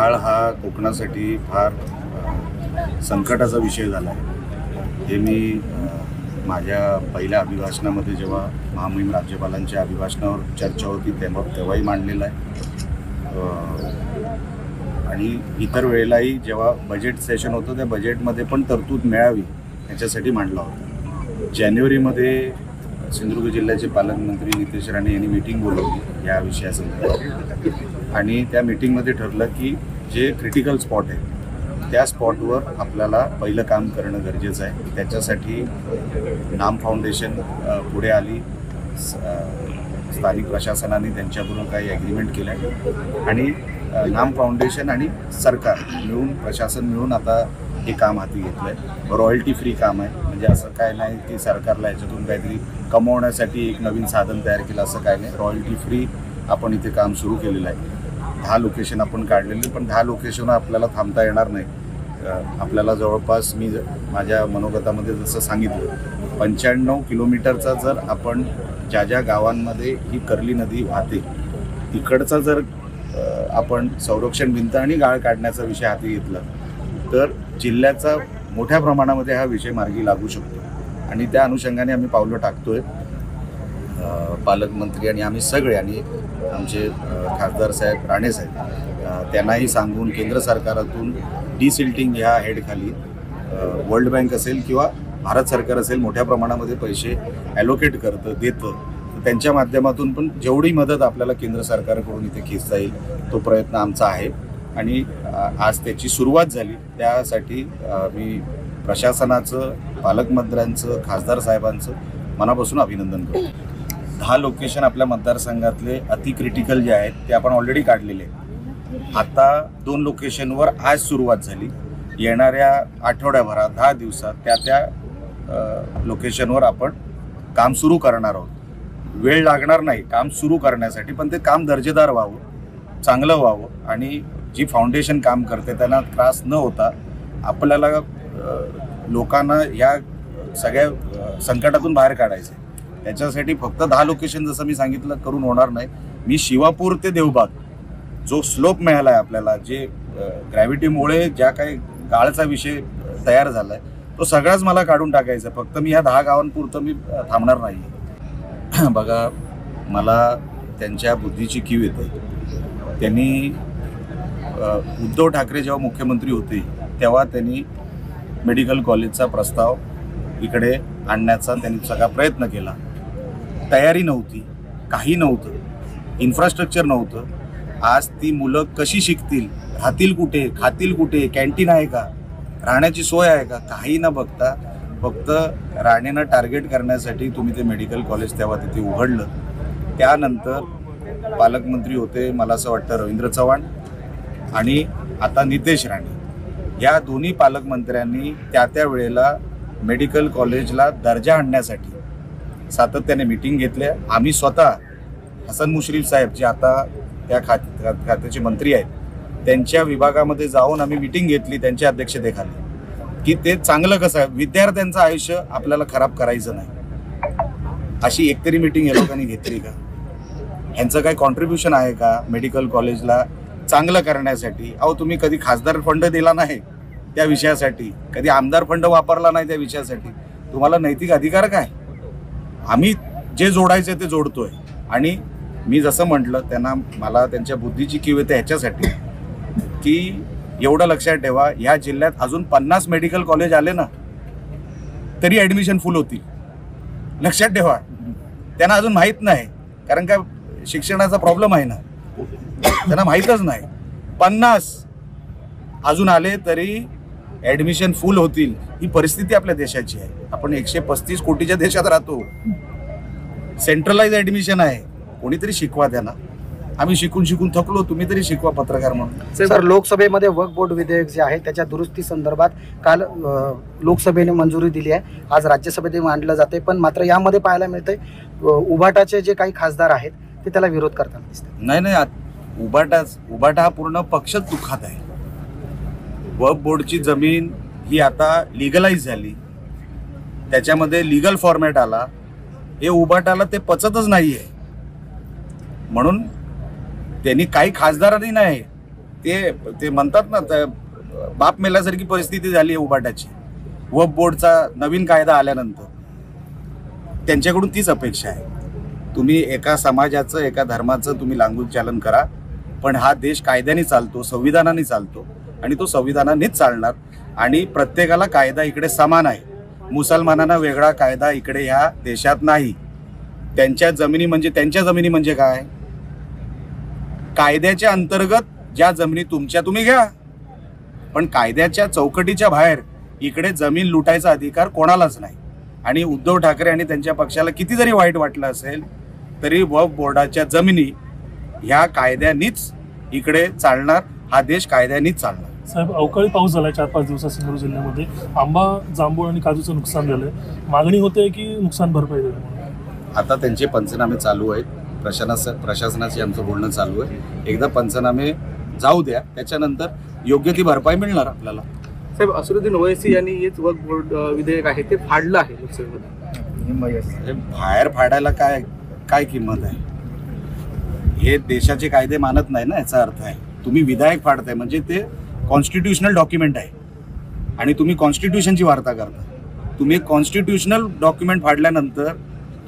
काळ हा कोकणासाठी फार संकटाचा विषय झाला आहे। हे मी माझ्या पहिल्या अभिभाषणामध्ये जेव्हा महामहिम राज्यपालांच्या अभिभाषणावर चर्चा होती तेव्हाही मांडलेलं आहे आणि इतर वेळेलाही जेव्हा बजेट सेशन होतं त्या बजेटमध्ये पण तरतूद मिळावी याच्यासाठी मांडला होता। जानेवारीमध्ये सिंधुदुर्ग जिल्ह्याचे पालकमंत्री नितेश राणे यांनी मीटिंग बोलवली या विषयासंदर्भात आणि त्या मीटिंगमध्ये ठरलं की जे क्रिटिकल स्पॉट आहे त्या स्पॉटवर आपल्याला पहिलं काम करणं गरजेचं आहे। त्याच्यासाठी नाम फाउंडेशन पुढे आली, स्थानिक प्रशासनाने त्यांच्याबरोबर काही ॲग्रीमेंट केलं आहे आणि नाम फाउंडेशन आणि सरकार मिळून प्रशासन मिळून आता हे काम हाती घेतलं आहे। रॉयल्टी फ्री काम आहे, म्हणजे असं काय नाही की सरकारला याच्यातून काहीतरी कमवण्यासाठी एक नवीन साधन तयार केलं, असं काय नाही। रॉयल्टी फ्री आपण इथे काम सुरू केलेलं आहे। 10 लोकेशन आपण काढलेले, पण 10 लोकेशन आपल्याला थांबता येणार नाही। आपल्याला जवळपास मी माझ्या मनोगतामध्ये जसं सांगितलं 95 किलोमीटरचा जर आपण ज्या ज्या गावांमध्ये ही कर्ली नदी वाहते तिकडचा जर आपण संरक्षण भिंत आणि गाळ काढण्याचा विषय हाती घेतला तर जिल्ह्याचा मोठ्या प्रमाणामध्ये हा विषय मार्गी लागू शकतो आणि त्या अनुषंगाने आम्ही पावलं टाकतोय। पालकमंत्री आणि आम्ही सगळे आणि आमचे खासदार साहेब राणे साहेब त्यांनाही सांगून केंद्र सरकारातून डिसिल्टिंग ह्या हेडखाली वर्ल्ड बँक असेल किंवा भारत सरकार असेल मोठ्या प्रमाणामध्ये पैसे ॲलोकेट करतं देतं, त्यांच्या माध्यमातून पण जेवढी मदत आपल्याला केंद्र सरकारकडून इथे खेचता येईल तो प्रयत्न आमचा आहे आणि आज त्याची सुरुवात झाली। त्यासाठी मी प्रशासनाचं, पालकमंत्र्यांचं, खासदार साहेबांचं मनापासून अभिनंदन करतो। 10 लोकेशन आपल्या मतदारसंघातले अति क्रिटिकल जे आहेत ते आपण ऑलरेडी काढलेले आहेत। आता 2 लोकेशनवर आज सुरुवात झाली। येणाऱ्या आठवड्याभरात 10 दिवसात त्या लोकेशनवर आपण काम सुरू करणार आहोत। वेळ लागणार नाही काम सुरू करण्यासाठी, पण ते काम दर्जेदार व्हावं, चांगलं व्हावं आणि जी फाउंडेशन काम करते त्यांना त्रास न होता आपल्याला लोकांना या सगळ्या संकटातून बाहेर काढायचं आहे। त्याच्यासाठी फक्त 10 लोकेशन जसं मी सांगितलं करून होणार नाही। मी शिवापूर ते देवबाग जो स्लोप मिळाला आहे आपल्याला, जे ग्रॅव्हिटीमुळे ज्या काही गाळचा विषय तयार झाला आहे तो सगळाच मला काढून टाकायचा। फक्त मी ह्या 10 गावांपुरतं मी थांबणार नाही। बघा, मला त्यांच्या बुद्धीची कीव येते। त्यांनी उद्धव ठाकरे जेव्हा मुख्यमंत्री होते तेव्हा त्यांनी मेडिकल कॉलेजचा प्रस्ताव इकडे आणण्याचा त्यांनी सगळा प्रयत्न केला। तयारी नव्हती, काही नव्हतं, इन्फ्रास्ट्रक्चर नव्हतं। आज ती मुलं कशी शिकतील, राहतील कुठे, खातील कुठे, कॅन्टीन आहे का, राहण्याची सोय आहे का, काही न बघता फक्त राणेंना टार्गेट करण्यासाठी तुम्ही ते मेडिकल कॉलेज तेव्हा तिथे उघडलं। त्यानंतर पालकमंत्री होते मला असं वाटतं रवींद्र चव्हाण आणि आता नितेश राणे, या दोन्ही पालकमंत्र्यांनी त्या वेळेला मेडिकल कॉलेजला दर्जा आणण्यासाठी सातत्याने मीटिंग घेतल्या। आम्ही स्वतः हसन मुश्रीफ साहेब जे आता त्या खात्याचे मंत्री आहेत त्यांच्या विभागामध्ये जाऊन आम्ही मीटिंग घेतली त्यांच्या अध्यक्षतेखाली की ते चांगलं कसं आहे, विद्यार्थ्यांचं आयुष्य आपल्याला खराब करायचं नाही। अशी एकतरी मीटिंग या लोकांनी घेतली का? ह्यांचं काही कॉन्ट्रीब्युशन आहे का मेडिकल कॉलेजला चांगलं करण्यासाठी? अहो, तुम्ही कधी खासदार फंड दिला नाही त्या विषयासाठी, कधी आमदार फंड वापरला नाही त्या विषयासाठी, तुम्हाला नैतिक अधिकार काय? आम्ही जे जोडायचे ते जोडतोय आणि मी जसं म्हटलं त्यांना मला त्यांच्या बुद्धीची कीव येते ह्याच्यासाठी की एवढं लक्षात ठेवा, ह्या जिल्ह्यात अजून 50 मेडिकल कॉलेज आले ना तरी ॲडमिशन फुल होतील। लक्षात ठेवा, त्यांना अजून माहीत नाही, कारण का शिक्षणाचा प्रॉब्लेम आहे ना, त्यांना माहीतच नाही। 50 अजून आले तरी ॲडमिशन फुल होतील, ही परिस्थिती आपल्या देशाची आहे। आपण 135 कोटीच्या देशात राहतो, सेंट्रलाइज ॲडमिशन आहे। कोणीतरी शिकवा त्यांना, आम्ही शिकून थकलो, तुम्ही तरी शिकवा पत्रकार म्हणून। सर, लोकसभेमध्ये वक्फ बोर्ड विधेयक जे आहे त्याच्या दुरुस्ती संदर्भात काल लोकसभेने मंजुरी दिली आहे, आज राज्यसभेत मांडलं जाते, पण मात्र यामध्ये पाहायला मिळतंय उभाटाचे जे काही खासदार आहेत ते त्याला विरोध करताना दिसतात। नाही, उभाटा हा पूर्ण पक्षच दुःखात आहे। वक्फ बोर्डची जमीन ही आता लिगलाइज झाली, त्याच्यामध्ये लीगल फॉर्मॅट आला, हे उभाटाला ते पचतच नाहीये। म्हणून त्यांनी काही खासदारांनी नाही ते म्हणतात ना, बाप मेल्यासारखी परिस्थिती झाली आहे उबाटाची. वक्फ बोर्डचा नवीन कायदा आल्यानंतर त्यांच्याकडून तीच अपेक्षा आहे. तुम्ही एका समाजाचं, एका धर्माचं तुम्ही लांगून चालन करा, पण हा देश कायद्याने चालतो, संविधानाने चालतो आणि तो संविधानानेच चालणार. आणि प्रत्येकाला कायदा इकडे समान आहे. मुसलमानांना वेगळा कायदा इकडे ह्या देशात नाही. त्यांच्या जमिनी म्हणजे काय? कायद्याच्या अंतर्गत ज्या जमिनी तुमच्या तुम्ही घ्या, पण कायद्याच्या चौकटीच्या बाहेर इकडे जमीन लुटायचा अधिकार कोणालाच नाही. आणि उद्धव ठाकरे आणि त्यांच्या पक्षाला किती जरी वाईट वाटलं असेल तरी वक्फ बोर्डाच्या जमिनी ह्या कायद्यानीच इकडे चालणार. हा देश कायद्यानीच चालणार. साहेब, अवकाळी पाऊस झालाय 4-5 दिवसात सिंधुदुर्ग जिल्ह्यामध्ये. आंबा, जांभूळ आणि काजूचं नुकसान झालंय. मागणी होते की नुकसान भरपाई द्यावी? आता त्यांचे पंचनामे चालू आहेत. प्रशासनाशी आमचं बोलणं चालू आहे. एकदा पंचनामे जाऊ द्या, त्याच्यानंतर योग्य ती भरपाई मिळणार आपल्याला. साहेब, असुद्दीन ओवैसी यांनी हेच वक्फ बोर्ड विधेयक आहे ते फाडलं आहे लोकसभेमध्ये. बाहेर फाडायला काय किंमत आहे? हे देशाचे कायदे मानत नाही ना, याचा अर्थ आहे. तुम्ही विधायक फाडताय म्हणजे ते कॉन्स्टिट्युशनल डॉक्युमेंट आहे आणि तुम्ही कॉन्स्टिट्यूशनची वार्ता करता. तुम्ही कॉन्स्टिट्युशनल डॉक्युमेंट फाडल्यानंतर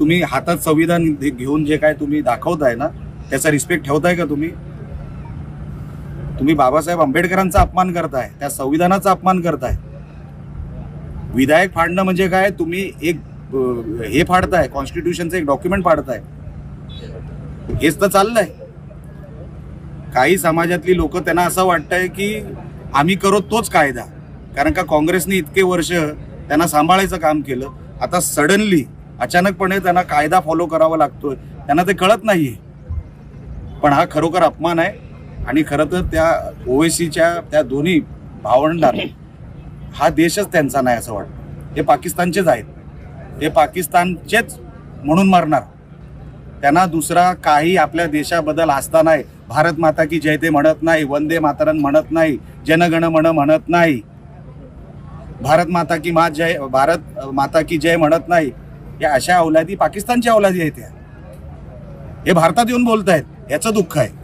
तुम्ही हातात संविधान घेऊन जे काय तुम्ही दाखवताय ना, त्याचा रिस्पेक्ट ठेवताय का? तुम्ही बाबासाहेब आंबेडकरांचा अपमान करताय, त्या संविधानाचा अपमान करताय. विधायक फाडणं म्हणजे काय? तुम्ही एक हे फाडताय, कॉन्स्टिट्यूशनचं एक डॉक्युमेंट फाडताय. हेच तर चाललंय. काही समाजातली लोक, त्यांना असं वाटतंय की आम्ही करू तोच कायदा, कारण का काँग्रेसने इतके वर्ष त्यांना सांभाळायचं काम केलं. आता सडनली अचानकपणे त्यांना कायदा फॉलो करावा लागतोय, त्यांना ते कळत नाहीये. पण हा खरोखर अपमान आहे. आणि खरं तर त्या ओवैसीच्या त्या दोन्ही भावंडांना हा देशच त्यांचा नाही असं वाटतं. हे पाकिस्तानचेच आहेत. हे पाकिस्तानचेच म्हणून मारणार. त्यांना दुसरा काही आपल्या देशाबद्दल आस्था नाही. भारत माता की जय ते म्हणत नाही, वंदे मातरम म्हणत नाही, जनगण मन म्हणत नाही, भारत माता की जय म्हणत नाही. या अशा अवलादी पाकिस्तानच्या अवलादी आहेत. हे भारतात येऊन बोलतायत, याचं दुःख आहे.